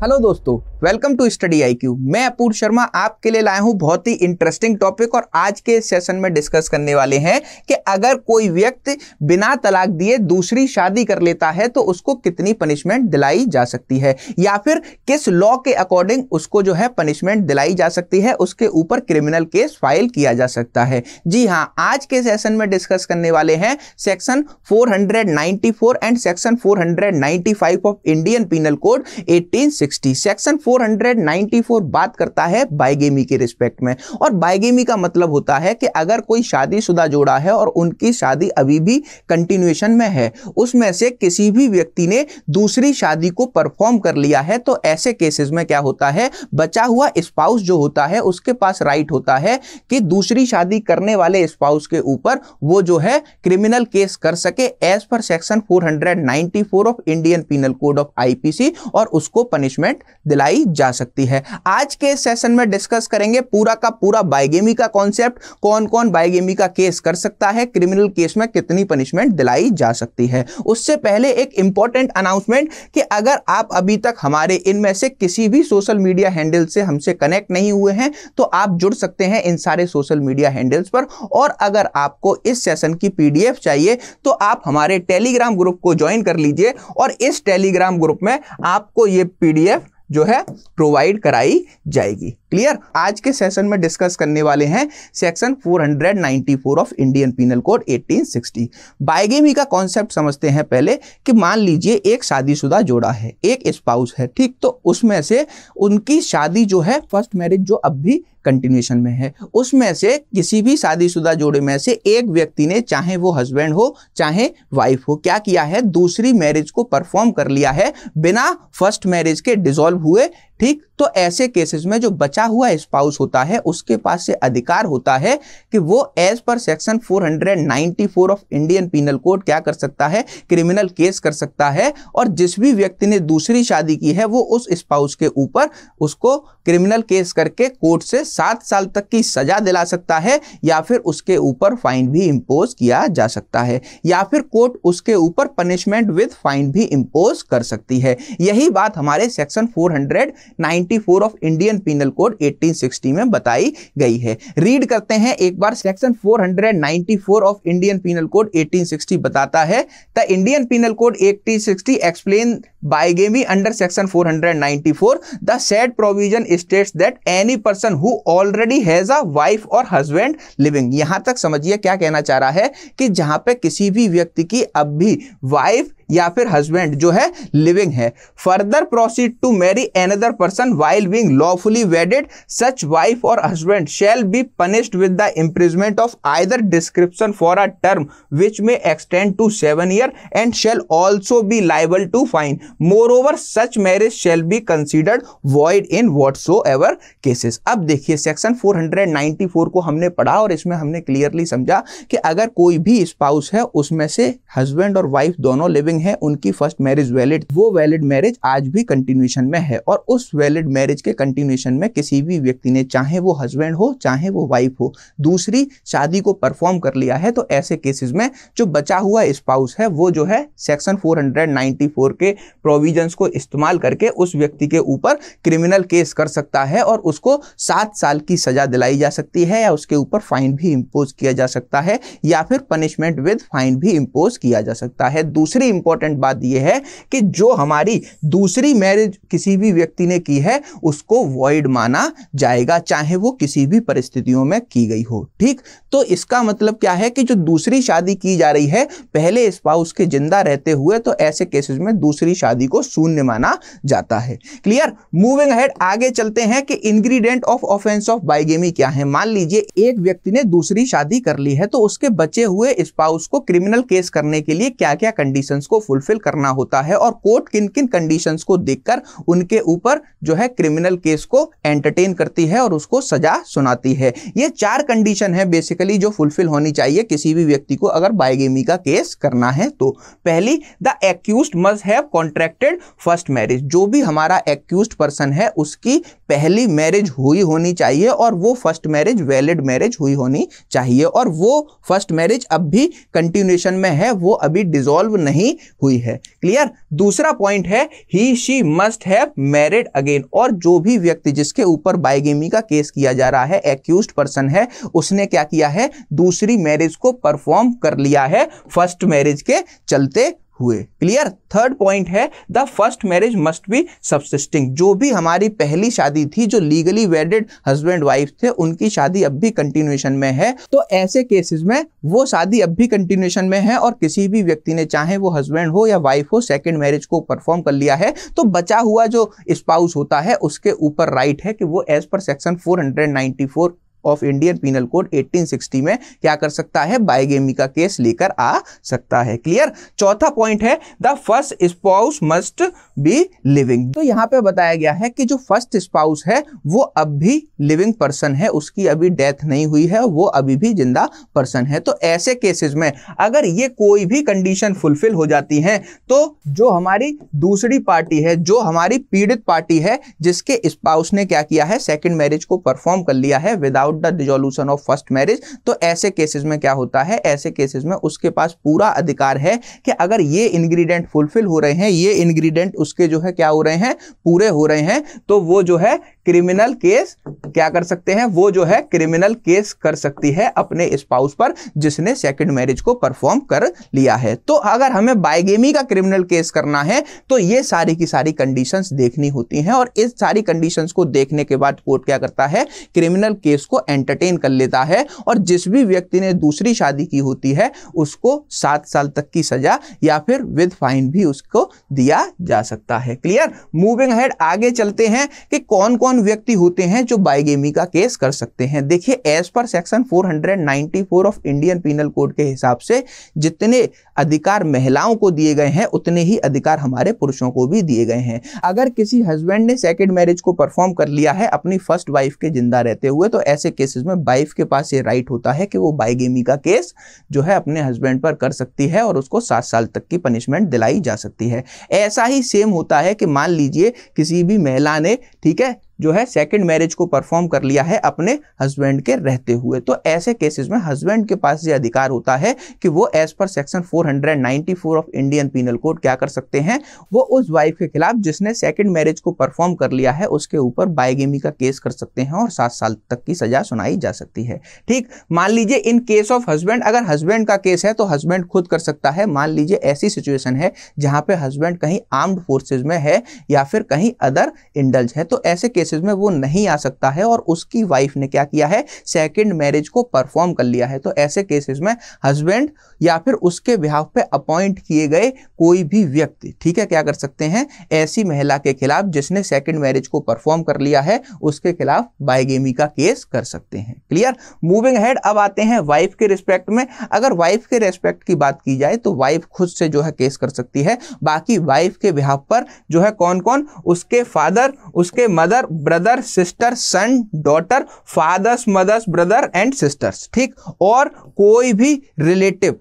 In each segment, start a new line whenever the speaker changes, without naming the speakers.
Hello दोस्तों, welcome to study IQ। मैं अपूर्व शर्मा आपके लिए लाया हूं बहुत ही इंटरेस्टिंग टॉपिक और आज के सेशन में डिस्कस करने वाले हैं कि अगर कोई व्यक्ति बिना तलाक दिए दूसरी शादी कर लेता है तो उसको कितनी पनिशमेंट दिलाई जा सकती है या फिर किस लॉ के अकॉर्डिंग उसको जो है पनिशमेंट दिलाई जा सकती है, उसके ऊपर क्रिमिनल केस फाइल किया जा सकता है। जी हाँ, आज के सेशन में डिस्कस करने वाले हैं section 494 and section 495 of Indian penal code 1860। Section 494 बात करता है बाइगेमी के रिस्पेक्ट में, और बाइगेमी का मतलब होता है कि अगर कोई शादीशुदा जोड़ा है और उनकी शादी अभी भी कंटिन्यूएशन में है, उसमें से किसी भी व्यक्ति ने दूसरी शादी को परफॉर्म कर लिया है, तो ऐसे केसेस में क्या होता है, बचा हुआ स्पाउस जो होता है उसके पास राइट होता है कि दूसरी शादी करने वाले स्पाउस के ऊपर वो जो है क्रिमिनल केस कर सके as per section 494 of Indian penal code of IPC, और उसको पनिशमेंट दिलाई जा सकती है। आज के सेशन में डिस्कस करेंगे पूरा का पूरा बाइगेमी का कॉन्सेप्ट, कौन कौन बाइगेमी का केस कर सकता है, क्रिमिनल केस में कितनी पनिशमेंट दिलाई जा सकती है। उससे पहले एक इंपॉर्टेंट अनाउंसमेंट कि अगर आप अभी तक हमारे इनमें से किसी भी सोशल मीडिया हैंडल से हमसे कनेक्ट नहीं हुए हैं तो आप जुड़ सकते हैं इन सारे सोशल मीडिया हैंडल्स पर, और अगर आपको इस सेशन की PDF चाहिए तो आप हमारे टेलीग्राम ग्रुप को ज्वाइन कर लीजिए और इस टेलीग्राम ग्रुप में आपको ये PDF जो है प्रोवाइड कराई जाएगी। क्लियर? आज के सेशन में डिस्कस करने वाले हैं section 494 of Indian penal code 1860। Bigamy का कॉन्सेप्ट समझते हैं पहले कि मान लीजिए एक शादीशुदा जोड़ा है, एक स्पाउस है, ठीक, तो उसमें से उनकी शादी जो है फर्स्ट मैरिज जो अब भी कंटिन्यूएशन में है, उसमें से किसी भी शादीशुदा जोड़े में से एक व्यक्ति ने, चाहे वो हस्बैंड हो चाहे वाइफ हो, क्या किया है, दूसरी मैरिज को परफॉर्म कर लिया है बिना फर्स्ट मैरिज के डिसॉल्व हुए। ठीक, तो ऐसे केसेस में जो बचा हुआ स्पाउस होता है उसके पास से अधिकार होता है कि वो as per section 494 of Indian penal code क्या कर सकता है, क्रिमिनल केस कर सकता है, और जिस भी व्यक्ति ने दूसरी शादी की है वो उस स्पाउस के ऊपर उसको क्रिमिनल केस करके कोर्ट से 7 साल तक की सजा दिला सकता है, या फिर उसके ऊपर फाइन भी इंपोज किया जा सकता है, या फिर कोर्ट उसके ऊपर पनिशमेंट विद फाइन भी इंपोज कर सकती है। यही बात हमारे section 494 of Indian penal code 1860 में बताई गई है। रीड करते हैं एक बार। Section 494 of Indian penal code 1860 बताता है, the Indian penal code 1860 explain bigamy under section 494 the said provision states that any person who already has a wife और हस्बैंड लिविंग। यहां तक समझिए क्या कहना चाह रहा है कि जहां पे किसी भी व्यक्ति की अब भी वाइफ या फिर हस्बैंड जो है लिविंग है, further proceed to marry another person while being lawfully wedded, such wife और husband shall be punished with the imprisonment of either description for a term which may extend to 7 years and shall also be liable to fine. Moreover such marriage shall be considered void in whatsoever cases. अब देखिए, section 494 को हमने पढ़ा और इसमें हमने clearly समझा कि अगर कोई भी स्पाउस है उसमें से हस्बैंड और वाइफ दोनों लिविंग है, उनकी फर्स्ट मैरिज वैलिड, वो वैलिड मैरिज आज भी कंटिन्यूएशन में है, और उस वैलिड मैरिज के कंटिन्यूएशन में किसी भी व्यक्ति ने, चाहे वो हस्बैंड हो चाहे वो वाइफ हो, दूसरी शादी को परफॉर्म कर लिया है, तो ऐसे केसेस में जो बचा हुआ स्पाउस है वो जो है सेक्शन 494 के प्रोविजंस को इस्तेमाल करके उस व्यक्ति के ऊपर क्रिमिनल केस कर सकता है और उसको 7 साल की सजा दिलाई जा सकती है, या उसके ऊपर फाइन भी इंपोज किया जा सकता है, या फिर पनिशमेंट विद फाइन भी इंपोज किया जा सकता है। दूसरी इंपॉर्टेंट बात यह है कि जो हमारी दूसरी मैरिज किसी भी व्यक्ति ने की है उसको वॉइड माना जाएगा, चाहे वो किसी भी परिस्थितियों में की गई हो। ठीक, तो इसका मतलब क्या है कि जो दूसरी शादी की जा रही है पहले स्पाउस के जिंदा रहते हुए, तो ऐसे केसेस में दूसरी शादी को शून्य माना जाता है। क्लियर? मूविंग अहेड, आगे चलते हैं कि ingredient of offence of bigamy क्या है। मान लीजिए एक व्यक्ति ने दूसरी शादी कर ली है, तो उसके बचे हुए स्पाउस को क्रिमिनल केस करने के लिए क्या क्या कंडीशंस को फुलफिल करना होता है, और कोर्ट किन किन कंडीशंस को देखकर उनके ऊपर जो है क्रिमिनल केस को एंटरटेन करती है और उसको सजा सुनाती है। ये 4 कंडीशन है बेसिकली जो फुलफिल होनी चाहिए किसी भी व्यक्ति को अगर बाइगेमी का केस करना है। तो पहली, the accused must have contracted first marriage, जो भी हमारा एक्यूज्ड पर्सन है उसकी पहली मैरिज हुई होनी चाहिए और वो फर्स्ट मैरिज वैलिड मैरिज हुई होनी चाहिए और वो फर्स्ट मैरिज अब भी कंटिन्यूएशन में है, वो अभी डिसॉल्व नहीं हुई है। क्लियर। दूसरा पॉइंट है he she must have married again, और जो भी व्यक्ति जिसके ऊपर बाइगेमी का केस किया जा रहा है, एक्यूज्ड पर्सन है, उसने क्या किया है, दूसरी मैरिज को परफॉर्म कर लिया है फर्स्ट मैरिज के चलते हुए। क्लियर। थर्ड पॉइंट है the first marriage must be subsisting, जो भी हमारी पहली शादी थी, जो लीगली वेडेड हस्बैंड वाइफ थे, उनकी शादी अब भी कंटिन्यूएशन में है, तो ऐसे केसेस में वो शादी अब भी कंटिन्यूएशन में है और किसी भी व्यक्ति ने, चाहे वो हस्बैंड हो या वाइफ हो, सेकंड मैरिज को परफॉर्म कर लिया है, तो बचा हुआ जो स्पाउस होता है उसके ऊपर राइट है कि वो as per section 494 of Indian penal code 1860 में क्या कर सकता है, बाइगेमी का केस लेकर आ सकता है। क्लियर। चौथा पॉइंट है the first spouse must be living, तो यहां पे बताया गया है कि जो फर्स्ट स्पाउस है वो अब भी लिविंग पर्सन है, उसकी अभी डेथ नहीं हुई है, वो अभी भी जिंदा पर्सन है। तो ऐसे केसेस में अगर ये कोई भी कंडीशन फुलफिल हो जाती है तो जो हमारी दूसरी पार्टी है, जो हमारी पीड़ित पार्टी है, जिसके स्पाउस ने क्या किया है, सेकंड मैरिज को परफॉर्म कर लिया है without the dissolution of first marriage, तो ऐसे केसेस में क्या होता है, ऐसे केसेस में उसके पास पूरा अधिकार है कि अगर ये इंग्रेडिएंट फुलफिल हो रहे हैं, ये इंग्रेडिएंट उसके जो है क्या हो रहे हैं, पूरे हो रहे हैं, तो वो जो है क्रिमिनल केस क्या कर सकते हैं, वो जो है क्रिमिनल केस कर सकती है अपने स्पाउस पर जिसने सेकंड मैरिज को परफॉर्म कर लिया है। तो अगर हमें बाइगेमी का क्रिमिनल केस करना है तो ये सारी की सारी कंडीशंस देखनी होती हैं और इस सारी कंडीशंस को देखने के बाद कोर्ट क्या करता है, क्रिमिनल केस को एंटरटेन कर लेता है और जिस भी व्यक्ति ने दूसरी शादी की होती है उसको 7 साल तक की सजा या फिर विद फाइन भी उसको दिया जा सकता है। क्लियर। मूविंग अहेड, आगे चलते हैं कि कौन कौन व्यक्ति होते हैं जो बाइगेमी का केस कर सकते हैं। देखिए as per section 494 of Indian penal code के हिसाब से जितने अधिकार महिलाओं को दिए गए हैं उतने ही अधिकार हमारे पुरुषों को भी दिए गए हैं। अगर किसी हस्बैंड ने सेकंड मैरिज को परफॉर्म कर लिया है अपनी फर्स्ट वाइफ के जिंदा रहते हुए, तो ऐसे केसेस में वाइफ के पास ये राइट होता है कि वो बाइगेमी का केस जो है अपने हस्बैंड पर कर सकती है और उसको 7 साल तक की पनिशमेंट दिलाई जा सकती है। ऐसा ही सेम होता है कि मान लीजिए किसी भी महिला ने, ठीक है, जो है सेकंड मैरिज को परफॉर्म कर लिया है अपने हस्बैंड के रहते हुए, तो ऐसे केसेस में हस्बैंड के पास ये अधिकार होता है कि वो as per section 494 of Indian penal code क्या कर सकते हैं, वो उस वाइफ के खिलाफ जिसने सेकंड मैरिज को परफॉर्म कर लिया है उसके ऊपर बाइगेमी का केस कर सकते हैं और 7 साल तक की सजा सुनाई जा सकती है। ठीक। मान लीजिए इन केस ऑफ हस्बैंड, अगर हस्बैंड का केस है तो हस्बैंड खुद कर सकता है। मान लीजिए ऐसी सिचुएशन है जहां पे हस्बैंड कहीं आर्म्ड फोर्सेज में है या फिर कहीं अदर इंडल्ज है, तो ऐसे केसेस में वो नहीं आ सकता है और उसकी वाइफ ने क्या किया है, सेकंड मैरिज को परफॉर्म कर लिया है, तो ऐसे केसेस में हस्बैंड या फिर उसके बिहाफ पे अपॉइंट किए गए कोई भी व्यक्ति, ठीक है, क्या कर सकते हैं, ऐसी महिला के खिलाफ जिसने सेकंड मैरिज को परफॉर्म कर लिया है उसके खिलाफ बाइगेमी का केस कर सकते हैं। क्लियर। मूविंग अहेड, अब आते हैं वाइफ के रिस्पेक्ट में। अगर वाइफ के रिस्पेक्ट की बात की जाए तो वाइफ खुद से जो है केस कर सकती है। बाकी वाइफ के बिहाफ पर जो है कौन कौन, उसके फादर, उसके mother, brother, sister, son, daughter, fathers, mothers, brother and sisters, ठीक, और कोई भी रिलेटिव,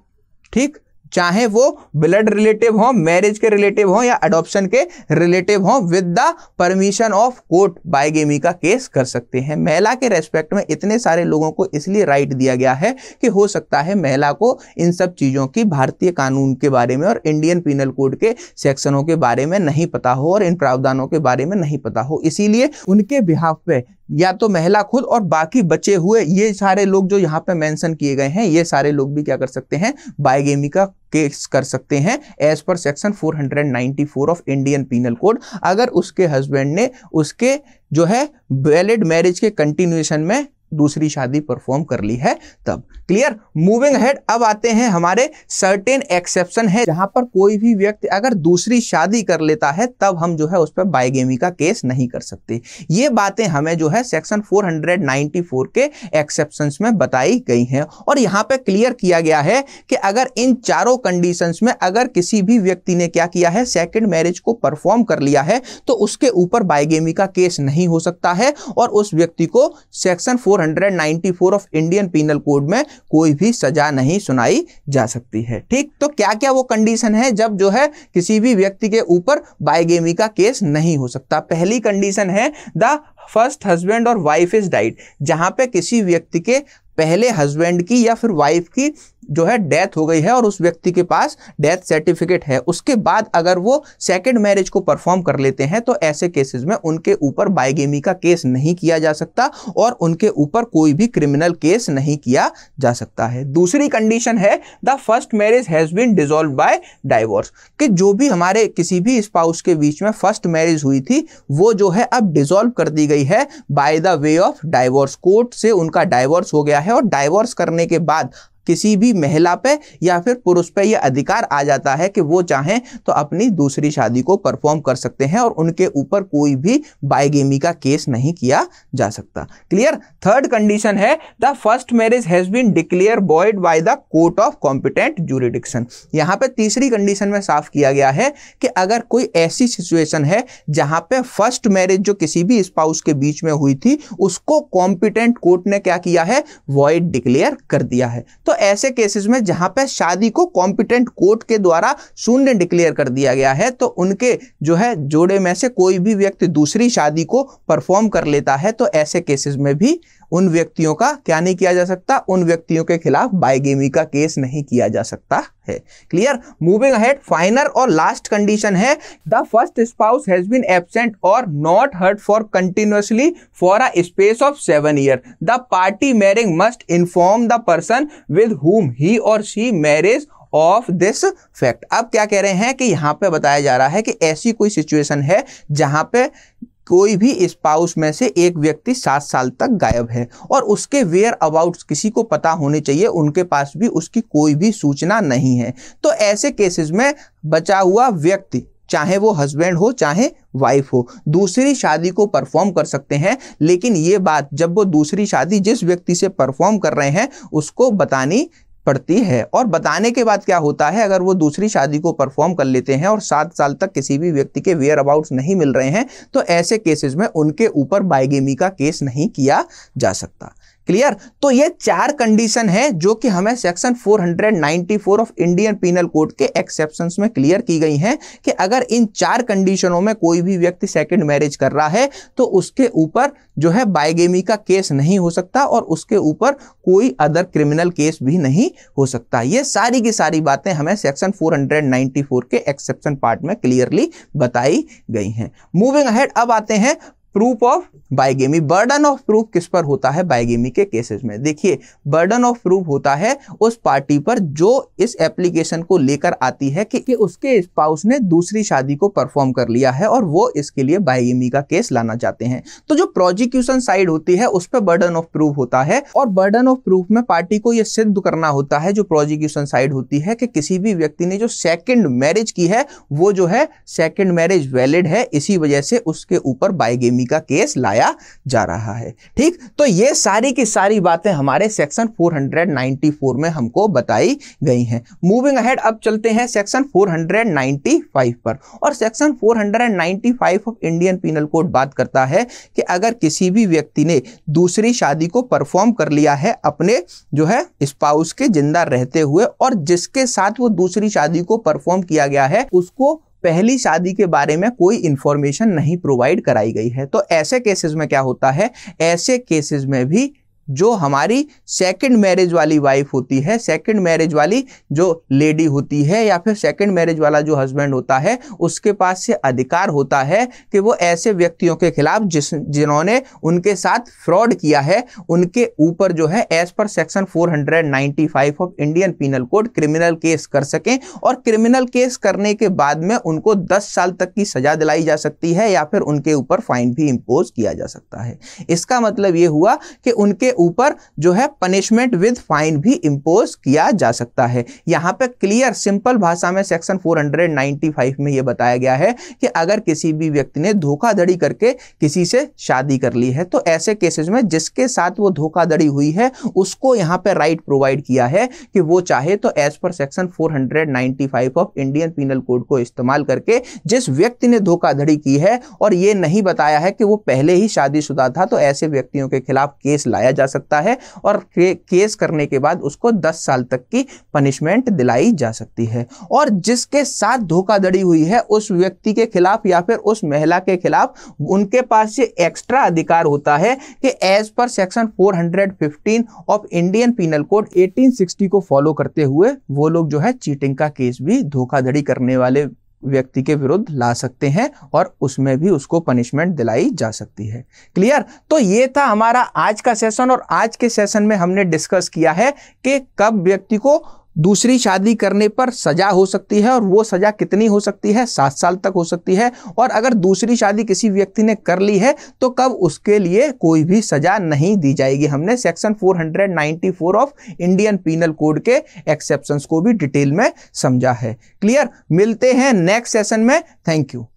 ठीक, चाहे वो ब्लड रिलेटिव हो, मैरिज के रिलेटिव हो या अडॉप्शन के रिलेटिव हो, with the permission of court bigamy का केस कर सकते हैं। महिला के रेस्पेक्ट में इतने सारे लोगों को इसलिए राइट दिया गया है कि हो सकता है महिला को इन सब चीज़ों की भारतीय कानून के बारे में और इंडियन पीनल कोड के सेक्शनों के बारे में नहीं पता हो और इन प्रावधानों के बारे में नहीं पता हो, इसीलिए उनके बिहाफ पे या तो महिला खुद और बाकी बचे हुए ये सारे लोग जो यहाँ पे मेंशन किए गए हैं, ये सारे लोग भी क्या कर सकते हैं, बाइगेमी का केस कर सकते हैं as per section 494 of Indian penal code, अगर उसके हस्बैंड ने उसके जो है वैलिड मैरिज के कंटिन्यूएशन में दूसरी शादी परफॉर्म कर ली है तब। क्लियर। मूविंग अहेड, अब आते हैं हमारे सर्टेन एक्सेप्शन है जहां पर कोई भी व्यक्ति अगर दूसरी शादी कर लेता है तब हम जो है उस पर बाइगेमी का केस नहीं कर सकते। ये बातें हमें जो है सेक्शन 494 के एक्सेप्शंस में बताई गई हैं और यहाँ पे क्लियर किया गया है कि अगर इन चारों कंडीशंस में अगर किसी भी व्यक्ति ने क्या किया है, सेकंड मैरिज को परफॉर्म कर लिया है, तो उसके ऊपर बाइगेमी का केस नहीं हो सकता है और उस व्यक्ति को section 494 of Indian penal code में कोई भी सजा नहीं सुनाई जा सकती है। ठीक, तो क्या क्या वो कंडीशन है जब जो है किसी भी व्यक्ति के ऊपर बाइगेमी का केस नहीं हो सकता। पहली कंडीशन है द फर्स्ट हस्बैंड और वाइफ इज डाइड, जहां पे किसी व्यक्ति के पहले हस्बैंड की या फिर वाइफ की जो है डेथ हो गई है और उस व्यक्ति के पास डेथ सर्टिफिकेट है, उसके बाद अगर वो सेकंड मैरिज को परफॉर्म कर लेते हैं तो ऐसे केसेस में उनके ऊपर बाइगेमी का केस नहीं किया जा सकता और उनके ऊपर कोई भी क्रिमिनल केस नहीं किया जा सकता है। दूसरी कंडीशन है the first marriage has been dissolved by divorce, कि जो भी हमारे किसी भी स्पाउस के बीच में फर्स्ट मैरिज हुई थी वो जो है अब डिसॉल्व कर दी गई है by the way of divorce. Court से उनका डाइवोर्स हो गया है और डाइवोर्स करने के बाद किसी भी महिला पे या फिर पुरुष पे यह अधिकार आ जाता है कि वो चाहें तो अपनी दूसरी शादी को परफॉर्म कर सकते हैं और उनके ऊपर कोई भी बाइगेमी का केस नहीं किया जा सकता। क्लियर। थर्ड कंडीशन है the first marriage has been declare void by the court of competent jurisdiction. यहां पे तीसरी कंडीशन में साफ किया गया है कि अगर कोई ऐसी सिचुएशन है जहां पे फर्स्ट मैरिज जो किसी भी स्पाउस के बीच में हुई थी उसको कॉम्पिटेंट कोर्ट ने क्या किया है, वॉइड डिक्लेयर कर दिया है। तो ऐसे केसेस में जहां पे शादी को कॉम्पिटेंट कोर्ट के द्वारा शून्य डिक्लेयर कर दिया गया है तो उनके जो है जोड़े में से कोई भी व्यक्ति दूसरी शादी को परफॉर्म कर लेता है तो ऐसे केसेस में भी उन व्यक्तियों का क्या नहीं किया जा सकता, उन व्यक्तियों के खिलाफ बाइगेमी का केस नहीं किया जा सकता है। क्लियर। मूविंग अहेड, फाइनल और लास्ट कंडीशन है the first spouse has been absent और not heard for continuously for a space of 7 year. The party marrying must inform the person with whom he or she marries of this fact. अब क्या कह रहे हैं कि यहां पे बताया जा रहा है कि ऐसी कोई सिचुएशन है जहां पे कोई भी स्पाउस में से एक व्यक्ति 7 साल तक गायब है और उसके वेयर अबाउट्स किसी को पता होने चाहिए, उनके पास भी उसकी कोई भी सूचना नहीं है। तो ऐसे केसेस में बचा हुआ व्यक्ति चाहे वो हस्बैंड हो चाहे वाइफ हो दूसरी शादी को परफॉर्म कर सकते हैं, लेकिन ये बात जब वो दूसरी शादी जिस व्यक्ति से परफॉर्म कर रहे हैं उसको बतानी पड़ती है। और बताने के बाद क्या होता है, अगर वो दूसरी शादी को परफॉर्म कर लेते हैं और 7 साल तक किसी भी व्यक्ति के वेयर अबाउट्स नहीं मिल रहे हैं तो ऐसे केसेस में उनके ऊपर बाइगेमी का केस नहीं किया जा सकता। क्लियर। तो ये 4 कंडीशन है जो कि हमें section 494 of Indian penal code के एक्सेप्शंस में क्लियर की गई हैं कि अगर इन 4 कंडीशनों में कोई भी व्यक्ति सेकंड मैरिज कर रहा है तो उसके ऊपर जो है बाइगेमी का केस नहीं हो सकता और उसके ऊपर कोई अदर क्रिमिनल केस भी नहीं हो सकता। ये सारी की सारी बातें हमें सेक्शन 494 के एक्सेप्शन पार्ट में क्लियरली बताई गई हैं। मूविंग अहेड, अब आते हैं proof of bigamy. Burden of proof किस पर होता है बाइगेमी के केसेस में? देखिए, बर्डन ऑफ प्रूफ होता है उस पार्टी पर जो इस एप्लीकेशन को लेकर आती है कि उसके स्पाउस ने दूसरी शादी को परफॉर्म कर लिया है और वो इसके लिए बाइगेमी का केस लाना चाहते हैं। तो जो प्रोसिक्यूशन साइड होती है उस पर बर्डन ऑफ प्रूफ होता है और बर्डन ऑफ प्रूफ में पार्टी को यह सिद्ध करना होता है, जो प्रोसिक्यूशन साइड होती है, कि किसी भी व्यक्ति ने जो सेकेंड मैरिज की है वो जो है सेकेंड मैरिज वैलिड है, इसी वजह से उसके ऊपर बाइगेमी का केस लाया जा रहा है। ठीक, तो ये सारी की सारी बातें हमारे सेक्शन 494 में हमको बताई गई हैं। मूविंग अहेड, अब चलते हैं सेक्शन 495 पर। और section 495 of Indian penal code बात करता है कि अगर किसी भी व्यक्ति ने दूसरी शादी को परफॉर्म कर लिया है अपने जो है स्पाउस के जिंदा रहते हुए और जिसके साथ वो दूसरी शादी को परफॉर्म किया गया है उसको पहली शादी के बारे में कोई इंफॉर्मेशन नहीं प्रोवाइड कराई गई है, तो ऐसे केसेस में क्या होता है, ऐसे केसेस में भी जो हमारी सेकंड मैरिज वाली वाइफ होती है, सेकंड मैरिज वाली जो लेडी होती है या फिर सेकंड मैरिज वाला जो हस्बैंड होता है उसके पास से अधिकार होता है कि वो ऐसे व्यक्तियों के खिलाफ जिन्होंने उनके साथ फ्रॉड किया है उनके ऊपर जो है as per section 495 of Indian penal code criminal case कर सकें और क्रिमिनल केस करने के बाद में उनको 10 साल तक की सजा दिलाई जा सकती है या फिर उनके ऊपर फाइन भी इंपोज किया जा सकता है। इसका मतलब ये हुआ कि उनके ऊपर जो है पनिशमेंट विद फाइन भी इंपोज किया जा सकता है। यहां पे क्लियर सिंपल भाषा में सेक्शन 495 में यह बताया गया है कि अगर किसी भी व्यक्ति ने धोखाधड़ी करके किसी से शादी कर ली है तो ऐसे केसेस में जिसके साथ वो धोखाधड़ी हुई है उसको यहां पे राइट प्रोवाइड किया है कि वो चाहे तो as per section 495 of Indian penal code को इस्तेमाल करके जिस व्यक्ति ने धोखाधड़ी की है और ये नहीं बताया है कि वो पहले ही शादीशुदा था तो ऐसे व्यक्तियों के खिलाफ केस लाया जा सकता है और केस करने के बाद उसको 10 साल तक की पनिशमेंट दिलाई जा सकती है। और जिसके साथ धोखाधड़ी हुई है उस व्यक्ति के खिलाफ या फिर उस महिला के खिलाफ उनके पास ये एक्स्ट्रा अधिकार होता है कि as per section 415 of Indian penal code 1860 को फॉलो करते हुए वो लोग जो है चीटिंग का केस भी धोखाधड़ी करने वाले व्यक्ति के विरुद्ध ला सकते हैं और उसमें भी उसको पनिशमेंट दिलाई जा सकती है। क्लियर? तो ये था हमारा आज का सेशन और आज के सेशन में हमने डिस्कस किया है कि कब व्यक्ति को दूसरी शादी करने पर सजा हो सकती है और वो सजा कितनी हो सकती है, 7 साल तक हो सकती है। और अगर दूसरी शादी किसी व्यक्ति ने कर ली है तो कब उसके लिए कोई भी सजा नहीं दी जाएगी। हमने section 494 of Indian penal code के एक्सेप्शंस को भी डिटेल में समझा है। क्लियर? मिलते हैं नेक्स्ट सेशन में। Thank you.